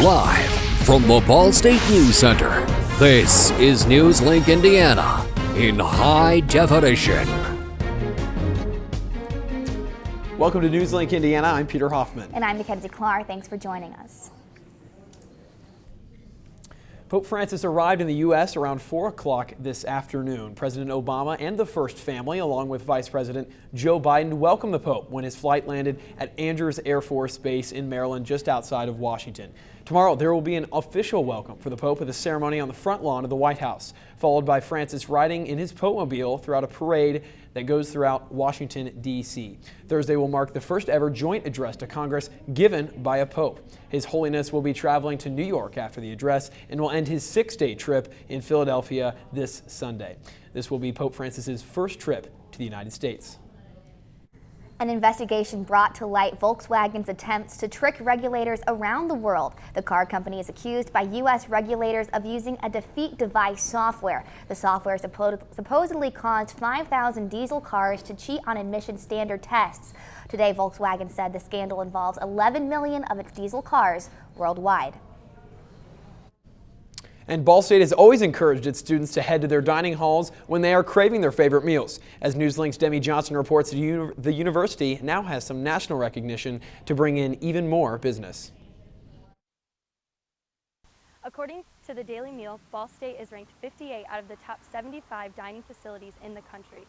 Live from the Ball State News Center, this is NewsLink Indiana in high definition. Welcome to NewsLink Indiana. I'm Peter Hoffman. And I'm Mackenzie Clark. Thanks for joining us. Pope Francis arrived in the U.S. around 4 o'clock this afternoon. President Obama and the First Family, along with Vice President Joe Biden, welcomed the Pope when his flight landed at Andrews Air Force Base in Maryland, just outside of Washington. Tomorrow, there will be an official welcome for the Pope with a ceremony on the front lawn of the White House, followed by Francis riding in his Pope-mobile throughout a parade that goes throughout Washington, D.C. Thursday will mark the first ever joint address to Congress given by a Pope. His Holiness will be traveling to New York after the address and will end his 6-day trip in Philadelphia this Sunday. This will be Pope Francis's first trip to the United States. An investigation brought to light Volkswagen's attempts to trick regulators around the world. The car company is accused by U.S. regulators of using a defeat device software. The software supposedly caused 5,000 diesel cars to cheat on emission standard tests. Today, Volkswagen said the scandal involves 11 million of its diesel cars worldwide. And Ball State has always encouraged its students to head to their dining halls when they are craving their favorite meals. As NewsLink's Demi Johnson reports, the university now has some national recognition to bring in even more business. According to the Daily Meal, Ball State is ranked 58 out of the top 75 dining facilities in the country.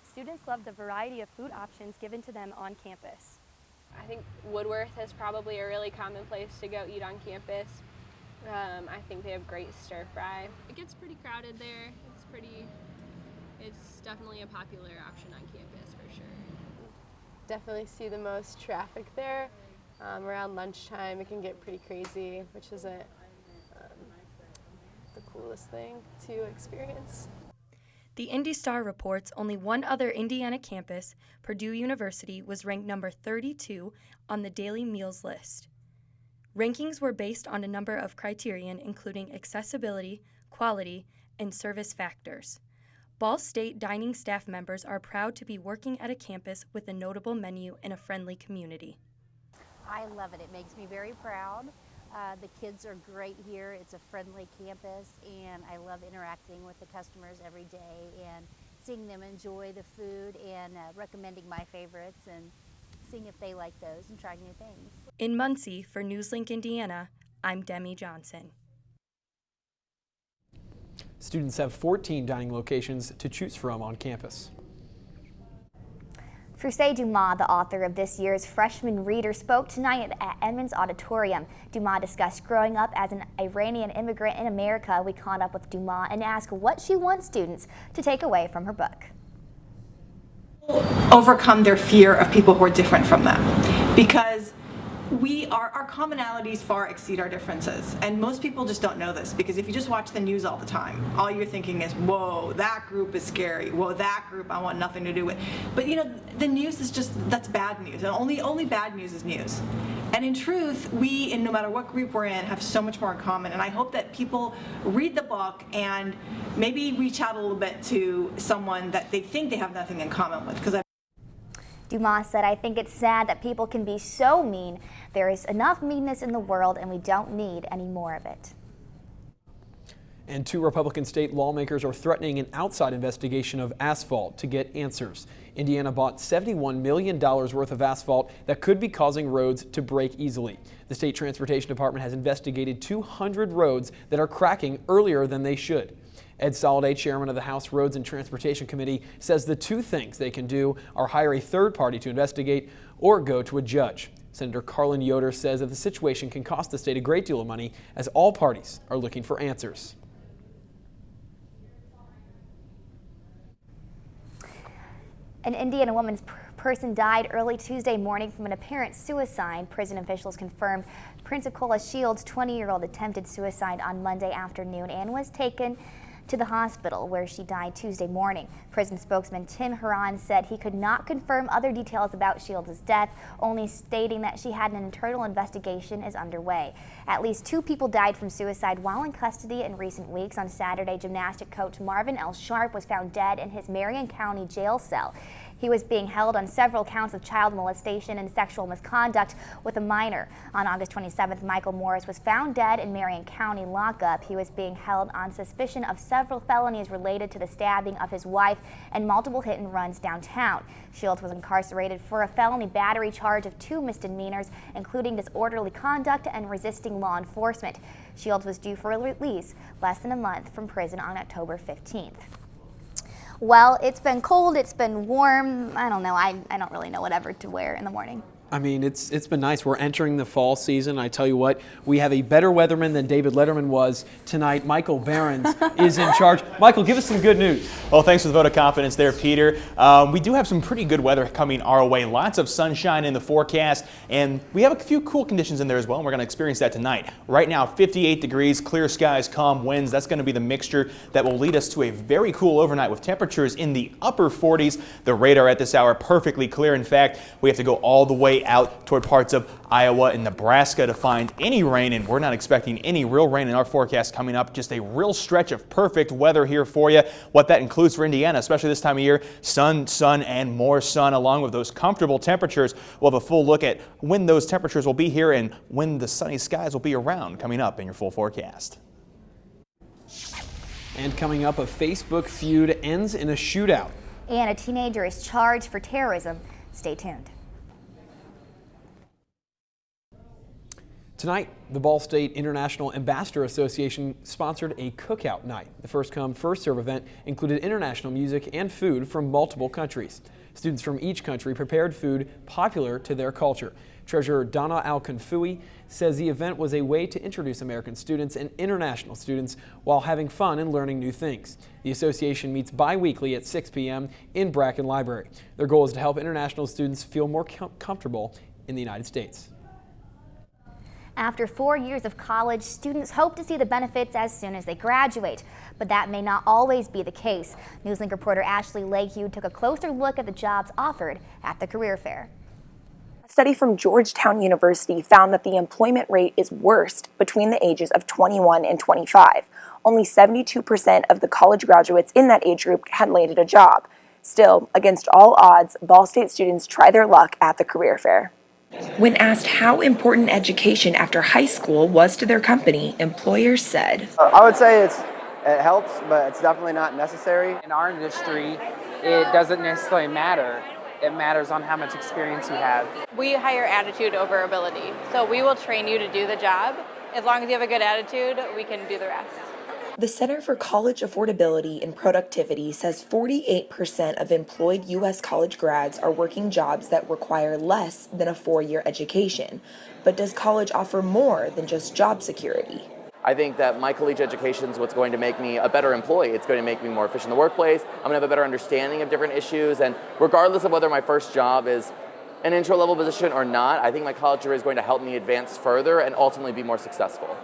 Students love the variety of food options given to them on campus. I think Woodworth is probably a really common place to go eat on campus. I think they have great stir fry. It gets pretty crowded there. It's definitely a popular option on campus for sure. Definitely see the most traffic there. Around lunchtime it can get pretty crazy, which isn't the coolest thing to experience. The Indy Star reports only one other Indiana campus, Purdue University, was ranked number 32 on the Daily Meals list. Rankings were based on a number of criterion, including accessibility, quality, and service factors. Ball State dining staff members are proud to be working at a campus with a notable menu and a friendly community. I love it. It makes me very proud. The kids are great here. It's a friendly campus, and I love interacting with the customers every day and seeing them enjoy the food and recommending my favorites and seeing if they like those and trying new things. In Muncie, for NewsLink Indiana, I'm Demi Johnson. Students have 14 dining locations to choose from on campus. Fusay Dumas, the author of this year's freshman reader, spoke tonight at Edmonds Auditorium. Dumas discussed growing up as an Iranian immigrant in America. We caught up with Dumas and asked what she wants students to take away from her book. Overcome their fear of people who are different from them, because our commonalities far exceed our differences, and most people just don't know this, because if you just watch the news all the time, all you're thinking is, whoa, that group is scary, whoa, that group I want nothing to do with. But you know, the news is just, that's bad news, and only bad news is news. And in truth, we, no matter what group we're in, have so much more in common, and I hope that people read the book and maybe reach out a little bit to someone that they think they have nothing in common with, because Dumas said, I think it's sad that people can be so mean. There is enough meanness in the world and we don't need any more of it. And 2 Republican state lawmakers are threatening an outside investigation of asphalt to get answers. Indiana bought $71 million worth of asphalt that could be causing roads to break easily. The state transportation department has investigated 200 roads that are cracking earlier than they should. Ed Soliday, chairman of the House Roads and Transportation Committee, says the 2 things they can do are hire a third party to investigate or go to a judge. Senator Carlin Yoder says that the situation can cost the state a great deal of money as all parties are looking for answers. An Indiana woman's person died early Tuesday morning from an apparent suicide. Prison officials confirmed Pensacola Shields' 20-year-old attempted suicide on Monday afternoon and was taken to the hospital where she died Tuesday morning. Prison spokesman Tim Huron said he could not confirm other details about Shields' death, only stating that she had an internal investigation is underway. At least 2 people died from suicide while in custody in recent weeks. On Saturday, gymnastic coach Marvin L. Sharp was found dead in his Marion County jail cell. He was being held on several counts of child molestation and sexual misconduct with a minor. On August 27th, Michael Morris was found dead in Marion County lockup. He was being held on suspicion of several felonies related to the stabbing of his wife and multiple hit and runs downtown. Shields was incarcerated for a felony battery charge of 2 misdemeanors, including disorderly conduct and resisting law enforcement. Shields was due for release less than a month from prison on October 15th. Well, it's been cold, it's been warm. I don't know, I don't really know whatever to wear in the morning. I mean, it's been nice. We're entering the fall season. I tell you what, we have a better weatherman than David Letterman was tonight. Michael Behrens is in charge. Michael, give us some good news. Well, thanks for the vote of confidence there, Peter. We do have some pretty good weather coming our way. Lots of sunshine in the forecast, and we have a few cool conditions in there as well, and we're going to experience that tonight. Right now, 58 degrees, clear skies, calm winds. That's going to be the mixture that will lead us to a very cool overnight with temperatures in the upper 40s. The radar at this hour perfectly clear. In fact, we have to go all the way out toward parts of Iowa and Nebraska to find any rain, and we're not expecting any real rain in our forecast coming up. Just a real stretch of perfect weather here for you. What that includes for Indiana, especially this time of year: sun, and more sun, along with those comfortable temperatures. We'll have a full look at when those temperatures will be here and when the sunny skies will be around coming up in your full forecast. And coming up, a Facebook feud ends in a shootout. And a teenager is charged for terrorism. Stay tuned. Tonight, the Ball State International Ambassador Association sponsored a cookout night. The first come, first serve event included international music and food from multiple countries. Students from each country prepared food popular to their culture. Treasurer Donna Al-Kanfoui says the event was a way to introduce American students and international students while having fun and learning new things. The association meets bi-weekly at 6 p.m. in Bracken Library. Their goal is to help international students feel more comfortable in the United States. After 4 years of college, students hope to see the benefits as soon as they graduate, but that may not always be the case. NewsLink reporter Ashley Leahy took a closer look at the jobs offered at the career fair. A study from Georgetown University found that the employment rate is worst between the ages of 21 and 25. Only 72% of the college graduates in that age group had landed a job. Still, against all odds, Ball State students try their luck at the career fair. When asked how important education after high school was to their company, employers said, I would say it helps, but it's definitely not necessary. In our industry, it doesn't necessarily matter. It matters on how much experience you have. We hire attitude over ability, so we will train you to do the job. As long as you have a good attitude, we can do the rest. The Center for College Affordability and Productivity says 48% of employed U.S. college grads are working jobs that require less than a 4-year education. But does college offer more than just job security? I think that my collegiate education is what's going to make me a better employee. It's going to make me more efficient in the workplace. I'm going to have a better understanding of different issues, and regardless of whether my first job is an intro-level position or not, I think my college degree is going to help me advance further and ultimately be more successful.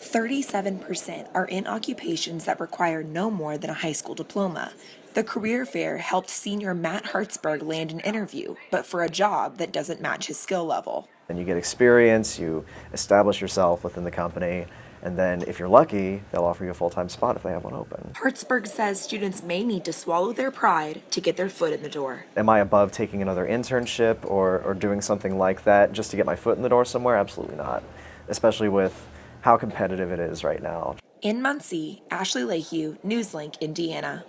37% are in occupations that require no more than a high school diploma. The career fair helped senior Matt Hartzberg land an interview, but for a job that doesn't match his skill level. And you get experience, you establish yourself within the company, and then if you're lucky, they'll offer you a full-time spot if they have one open. Hartzberg says students may need to swallow their pride to get their foot in the door. Am I above taking another internship or doing something like that just to get my foot in the door somewhere? Absolutely not, especially with how competitive it is right now. In Muncie, Ashley Leahy, NewsLink, Indiana.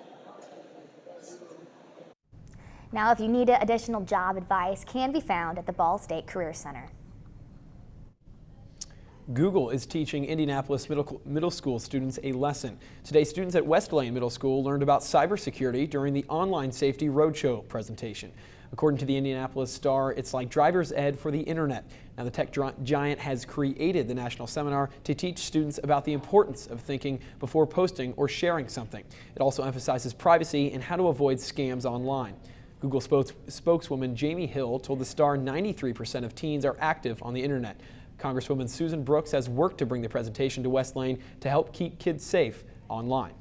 Now, if you need additional job advice, can be found at the Ball State Career Center. Google is teaching Indianapolis middle school students a lesson. Today, students at West Lane Middle School learned about cybersecurity during the Online Safety Roadshow presentation. According to the Indianapolis Star, it's like driver's ed for the internet. Now, the tech giant has created the national seminar to teach students about the importance of thinking before posting or sharing something. It also emphasizes privacy and how to avoid scams online. Google spokeswoman Jamie Hill told the Star 93% of teens are active on the internet. Congresswoman Susan Brooks has worked to bring the presentation to West Lane to help keep kids safe online.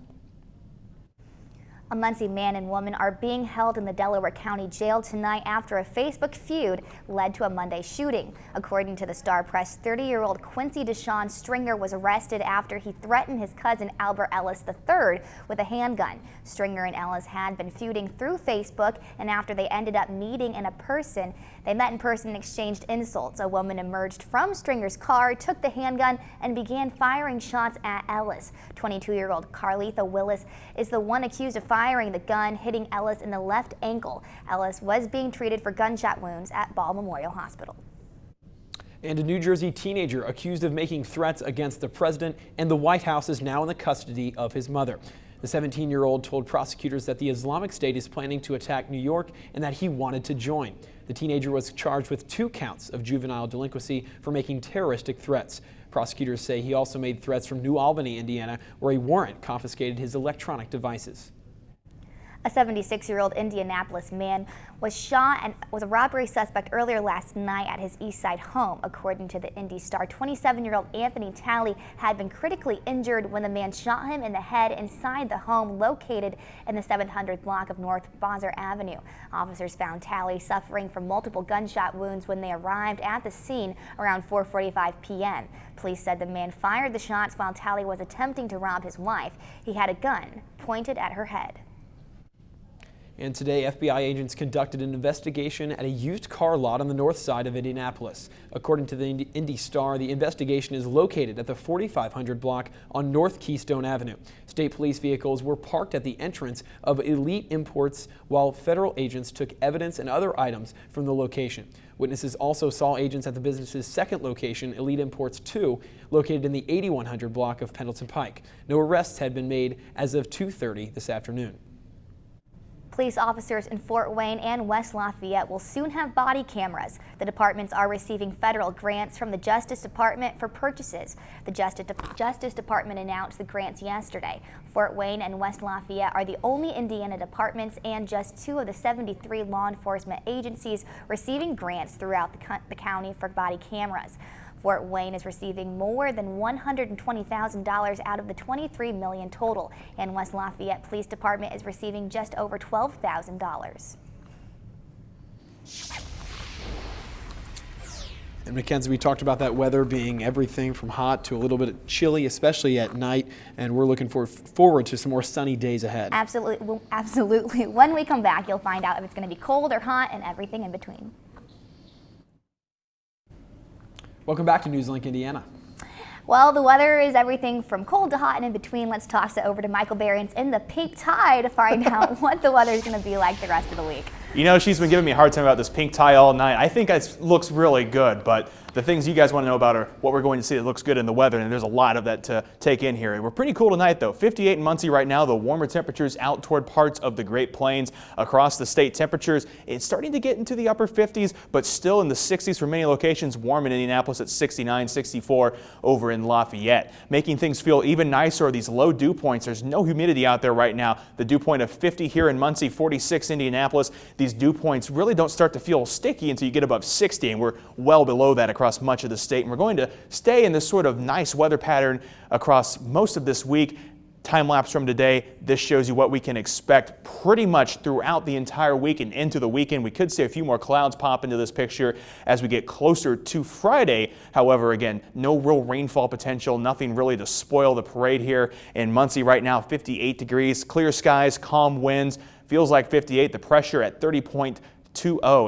A Muncie man and woman are being held in the Delaware County Jail tonight after a Facebook feud led to a Monday shooting. According to the Star Press, 30-year-old Quincy Deshaun Stringer was arrested after he threatened his cousin Albert Ellis III with a handgun. Stringer and Ellis had been feuding through Facebook, and after they ended up meeting in person and exchanged insults. A woman emerged from Stringer's car, took the handgun, and began firing shots at Ellis. 22-year-old Carletha Willis is the one accused of firing the gun, hitting Ellis in the left ankle. Ellis was being treated for gunshot wounds at Ball Memorial Hospital. And a New Jersey teenager accused of making threats against the president and the White House is now in the custody of his mother. The 17-year-old told prosecutors that the Islamic State is planning to attack New York and that he wanted to join. The teenager was charged with 2 counts of juvenile delinquency for making terroristic threats. Prosecutors say he also made threats from New Albany, Indiana, where a warrant confiscated his electronic devices. A 76-year-old Indianapolis man was shot and was a robbery suspect earlier last night at his East Side home. According to the Indy Star, 27-year-old Anthony Talley had been critically injured when the man shot him in the head inside the home located in the 700th block of North Bowser Avenue. Officers found Talley suffering from multiple gunshot wounds when they arrived at the scene around 4:45 p.m. Police said the man fired the shots while Talley was attempting to rob his wife. He had a gun pointed at her head. And today, FBI agents conducted an investigation at a used car lot on the north side of Indianapolis. According to the Indy Star, the investigation is located at the 4500 block on North Keystone Avenue. State police vehicles were parked at the entrance of Elite Imports while federal agents took evidence and other items from the location. Witnesses also saw agents at the business's second location, Elite Imports 2, located in the 8100 block of Pendleton Pike. No arrests had been made as of 2:30 this afternoon. Police officers in Fort Wayne and West Lafayette will soon have body cameras. The departments are receiving federal grants from the Justice Department for purchases. The Justice Department announced the grants yesterday. Fort Wayne and West Lafayette are the only Indiana departments and just 2 of the 73 law enforcement agencies receiving grants throughout the county for body cameras. Fort Wayne is receiving more than $120,000 out of the $23 million total, and West Lafayette Police Department is receiving just over $12,000. And Mackenzie, we talked about that weather being everything from hot to a little bit chilly, especially at night, and we're looking forward to some more sunny days ahead. Absolutely, absolutely. When we come back, you'll find out if it's going to be cold or hot and everything in between. Welcome back to NewsLink Indiana. Well, the weather is everything from cold to hot and in between. Let's toss it over to Michael Behrens in the pink tie to find out what the weather is going to be like the rest of the week. You know, she's been giving me a hard time about this pink tie all night. I think it looks really good, but the things you guys want to know about are what we're going to see that looks good in the weather, and there's a lot of that to take in here. We're pretty cool tonight, though. 58 in Muncie right now. The warmer temperatures out toward parts of the Great Plains across the state. Temperatures, it's starting to get into the upper 50s, but still in the 60s for many locations. Warm in Indianapolis at 69, 64 over in Lafayette. Making things feel even nicer are these low dew points. There's no humidity out there right now. The dew point of 50 here in Muncie, 46 Indianapolis. These dew points really don't start to feel sticky until you get above 60, and we're well below that across much of the state. And we're going to stay in this sort of nice weather pattern across most of this week. Time lapse from today, this shows you what we can expect pretty much throughout the entire week and into the weekend. We could see a few more clouds pop into this picture as we get closer to Friday. However, again, no real rainfall potential, nothing really to spoil the parade here in Muncie right now. 58 degrees, clear skies, calm winds, feels like 58, the pressure at 30.20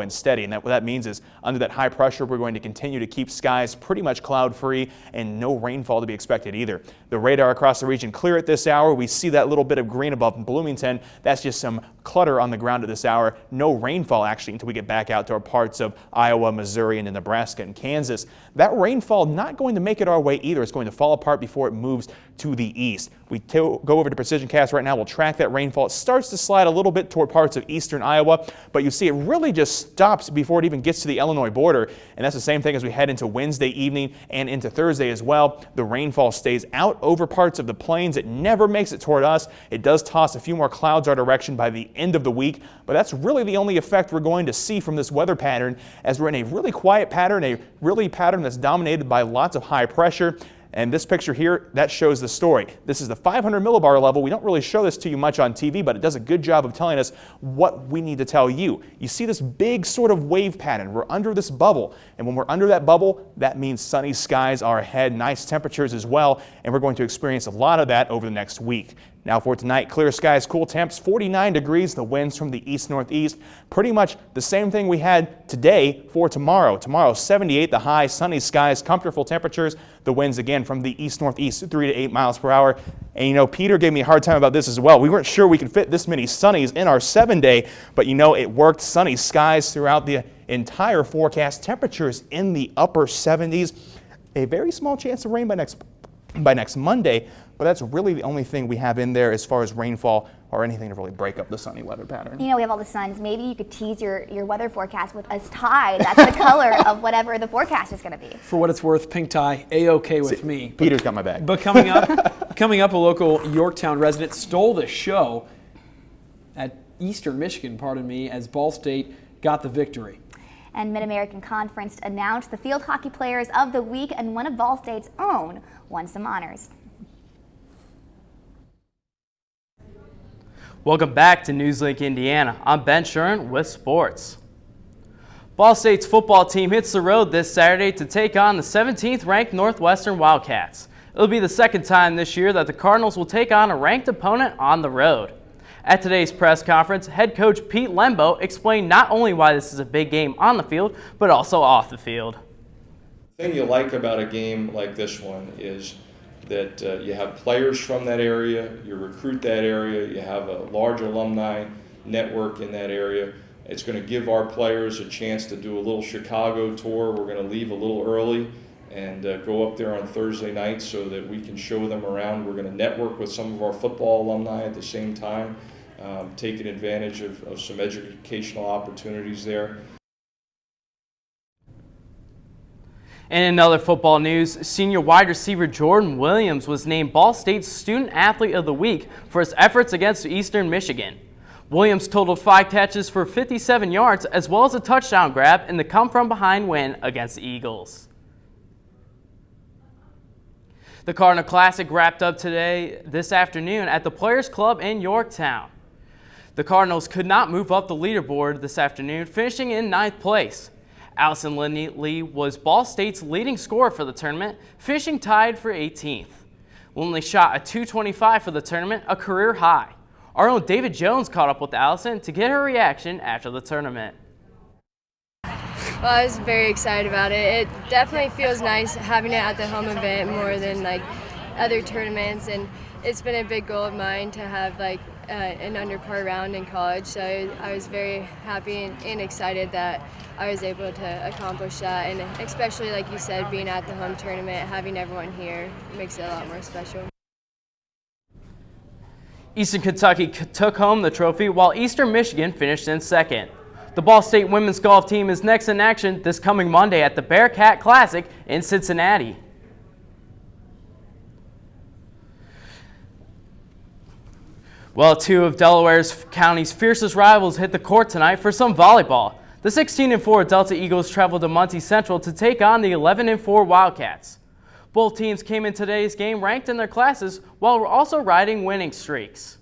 and steady. And what that means is under that high pressure, we're going to continue to keep skies pretty much cloud free and no rainfall to be expected either. The radar across the region clear at this hour. We see that little bit of green above Bloomington. That's just some clutter on the ground at this hour. No rainfall actually until we get back out to our parts of Iowa, Missouri, and Nebraska and Kansas. That rainfall not going to make it our way either. It's going to fall apart before it moves to the east. We go over to Precision Cast right now. We'll track that rainfall. It starts to slide a little bit toward parts of eastern Iowa, but you see it really just stops before it even gets to the Illinois border. And that's the same thing as we head into Wednesday evening and into Thursday as well. The rainfall stays out over parts of the plains. It never makes it toward us. It does toss a few more clouds our direction by the end of the week, but that's really the only effect we're going to see from this weather pattern, as we're in a really quiet pattern, a really pattern that's dominated by lots of high pressure. And this picture here, that shows the story. This is the 500 millibar level. We don't really show this to you much on TV, but it does a good job of telling us what we need to tell you. You see this big sort of wave pattern. We're under this bubble. And when we're under that bubble, that means sunny skies are ahead, nice temperatures as well. And we're going to experience a lot of that over the next week. Now for tonight, clear skies, cool temps, 49 degrees, the winds from the east-northeast. Pretty much the same thing we had today for tomorrow. Tomorrow, 78 the high, sunny skies, comfortable temperatures. The winds again from the east-northeast, 3 to 8 miles per hour. And you know, Peter gave me a hard time about this as well. We weren't sure we could fit this many sunnies in our 7-day, but you know, it worked. Sunny skies throughout the entire forecast. Temperatures in the upper 70s. A very small chance of rain by next Monday, but that's really the only thing we have in there as far as rainfall or anything to really break up the sunny weather pattern. You know, we have all the suns. Maybe you could tease your weather forecast with a tie. That's the color of whatever the forecast is going to be. For what it's worth, pink tie, A-OK with me. Peter's got my bag. But coming up, a local Yorktown resident stole the show at Eastern Michigan, as Ball State got the victory. And Mid-American Conference announced the field hockey players of the week, and one of Ball State's own won some honors. Welcome back to NewsLink Indiana. I'm Ben Shuren with sports. Ball State's football team hits the road this Saturday to take on the 17th ranked Northwestern Wildcats. It'll be the second time this year that the Cardinals will take on a ranked opponent on the road. At today's press conference, head coach Pete Lembo explained not only why this is a big game on the field, but also off the field. The thing you like about a game like this one is that you have players from that area, you recruit that area, you have a large alumni network in that area. It's going to give our players a chance to do a little Chicago tour. We're going to leave a little early and go up there on Thursday night so that we can show them around. We're going to network with some of our football alumni at the same time, taking advantage of some educational opportunities there. And in other football news, senior wide receiver Jordan Williams was named Ball State's Student Athlete of the Week for his efforts against Eastern Michigan. Williams totaled 5 catches for 57 yards as well as a touchdown grab in the come-from-behind win against the Eagles. The Cardinal Classic wrapped up this afternoon at the Players Club in Yorktown. The Cardinals could not move up the leaderboard this afternoon, finishing in 9th place. Allison Lindley was Ball State's leading scorer for the tournament, finishing tied for 18th. Lindley shot a .225 for the tournament, a career high. Our own David Jones caught up with Allison to get her reaction after the tournament. Well, I was very excited about it. It definitely feels nice having it at the home event more than like other tournaments, and it's been a big goal of mine to have like an under par round in college, so I was very happy and excited that I was able to accomplish that, and especially like you said, being at the home tournament, having everyone here makes it a lot more special. Eastern Kentucky took home the trophy while Eastern Michigan finished in second. The Ball State women's golf team is next in action this coming Monday at the Bearcat Classic in Cincinnati. Well, 2 of Delaware County's fiercest rivals hit the court tonight for some volleyball. The 16-4 Delta Eagles traveled to Muncie Central to take on the 11-4 Wildcats. Both teams came in today's game ranked in their classes while also riding winning streaks.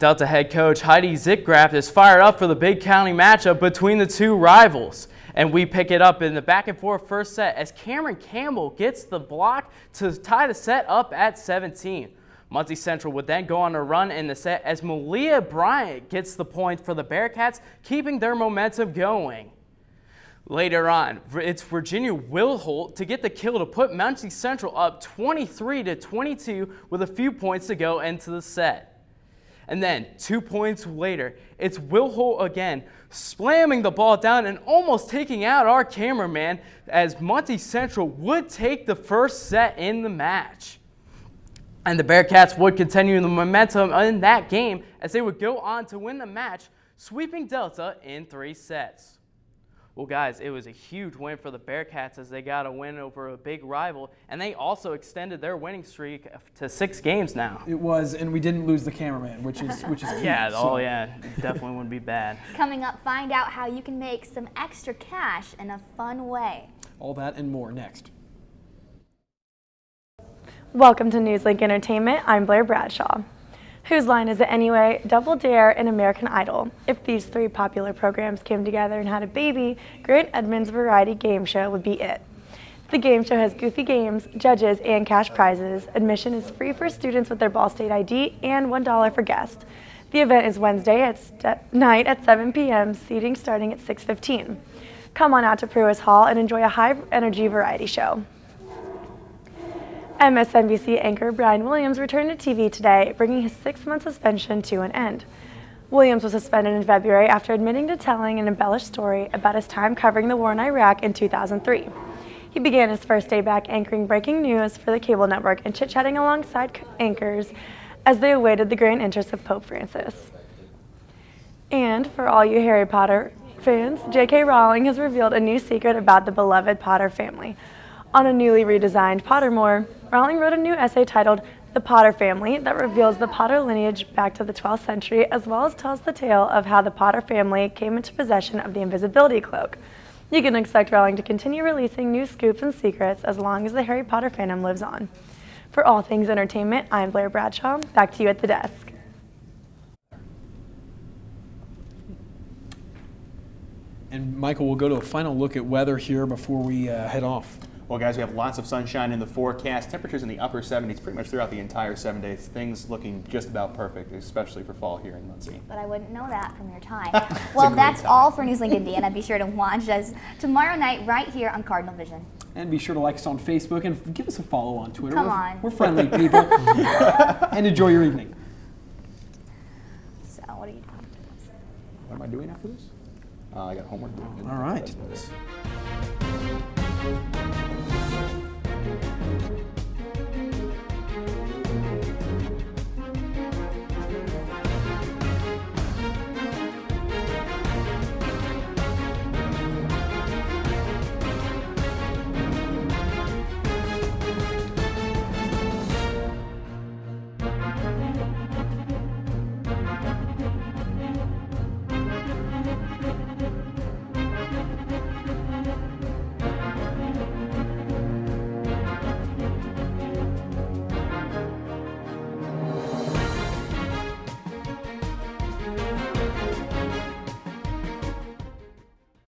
Delta head coach Heidi Zickgraff is fired up for the big county matchup between the 2 rivals. And we pick it up in the back-and-forth first set as Cameron Campbell gets the block to tie the set up at 17. Muncie Central would then go on a run in the set as Malia Bryant gets the point for the Bearcats, keeping their momentum going. Later on, it's Virginia Wilholt to get the kill to put Muncie Central up 23-22 with a few points to go into the set. And then 2 points later, it's Wilholt again, slamming the ball down and almost taking out our cameraman as Muncie Central would take the first set in the match. And the Bearcats would continue the momentum in that game as they would go on to win the match, sweeping Delta in 3 sets. Well, guys, it was a huge win for the Bearcats as they got a win over a big rival, and they also extended their winning streak to 6 games now. It was, and we didn't lose the cameraman, which is key. Yeah, oh yeah, definitely wouldn't be bad. Coming up, find out how you can make some extra cash in a fun way. All that and more next. Welcome to NewsLink Entertainment. I'm Blair Bradshaw. Whose Line Is It Anyway, Double Dare, and American Idol. If these three popular programs came together and had a baby, Grant Edmonds' variety game show would be it. The game show has goofy games, judges, and cash prizes. Admission is free for students with their Ball State ID and $1 for guests. The event is Wednesday night at 7 p.m., seating starting at 6:15. Come on out to Pruis Hall and enjoy a high-energy variety show. MSNBC anchor Brian Williams returned to TV today, bringing his 6-month suspension to an end. Williams was suspended in February after admitting to telling an embellished story about his time covering the war in Iraq in 2003. He began his first day back anchoring breaking news for the cable network and chit-chatting alongside anchors as they awaited the grand entrance of Pope Francis. And for all you Harry Potter fans, J.K. Rowling has revealed a new secret about the beloved Potter family. On a newly redesigned Pottermore, Rowling wrote a new essay titled The Potter Family that reveals the Potter lineage back to the 12th century, as well as tells the tale of how the Potter family came into possession of the invisibility cloak. You can expect Rowling to continue releasing new scoops and secrets as long as the Harry Potter fandom lives on. For all things entertainment, I'm Blair Bradshaw. Back to you at the desk. And Michael, we'll go to a final look at weather here before we head off. Well, guys, we have lots of sunshine in the forecast. Temperatures in the upper 70s pretty much throughout the entire 7 days. Things looking just about perfect, especially for fall here in Muncie. But I wouldn't know that from your time. Well, that's all for NewsLink Indiana. Be sure to watch us tomorrow night right here on Cardinal Vision. And be sure to like us on Facebook and give us a follow on Twitter. Come on. We're friendly people. And enjoy your evening. So, what are you doing? What am I doing after this? I got homework. All right.